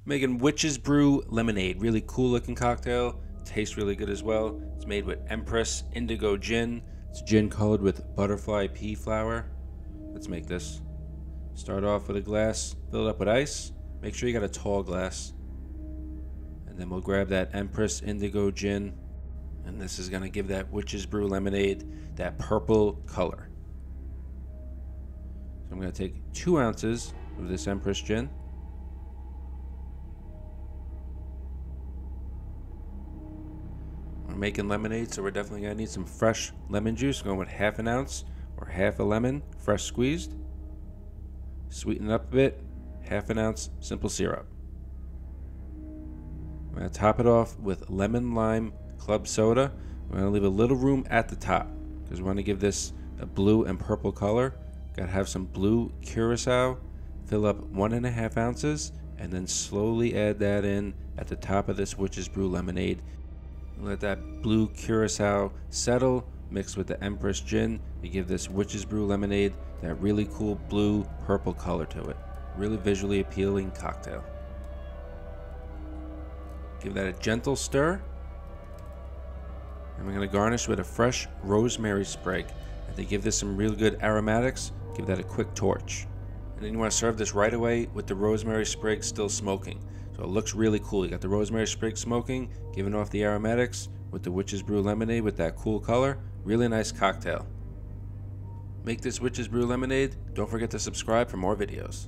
Making Witch's Brew Lemonade. Really cool looking cocktail. Tastes really good as well. It's made with Empress Indigo Gin. It's gin colored with butterfly pea flower. Let's make this. Start off with a glass, fill it up with ice. Make sure you got a tall glass. And then we'll grab that Empress Indigo Gin. And this is going to give that Witch's Brew Lemonade that purple color. So I'm going to take 2 ounces of this Empress Gin. We're making lemonade, so we're definitely going to need some fresh lemon juice. Going with ½ an ounce or half a lemon, fresh squeezed. Sweeten it up a bit, ½ an ounce simple syrup. I'm going to top it off with lemon lime club soda. We're going to leave a little room at the top because we want to give this a blue and purple color. Got to have some blue curacao. Fill up 1½ ounces and then slowly add that in at the top of this Witch's Brew lemonade. Let that blue curacao settle, mix with the Empress Gin to give this Witch's Brew lemonade that really cool blue purple color to it. Really visually appealing cocktail. Give that a gentle stir. And we're going to garnish with a fresh rosemary sprig. And to give this some really good aromatics, give that a quick torch. And then you want to serve this right away with the rosemary sprig still smoking. So it looks really cool. You got the rosemary sprig smoking, giving off the aromatics with the Witch's Brew lemonade with that cool color. Really nice cocktail. Make this Witch's Brew lemonade. Don't forget to subscribe for more videos.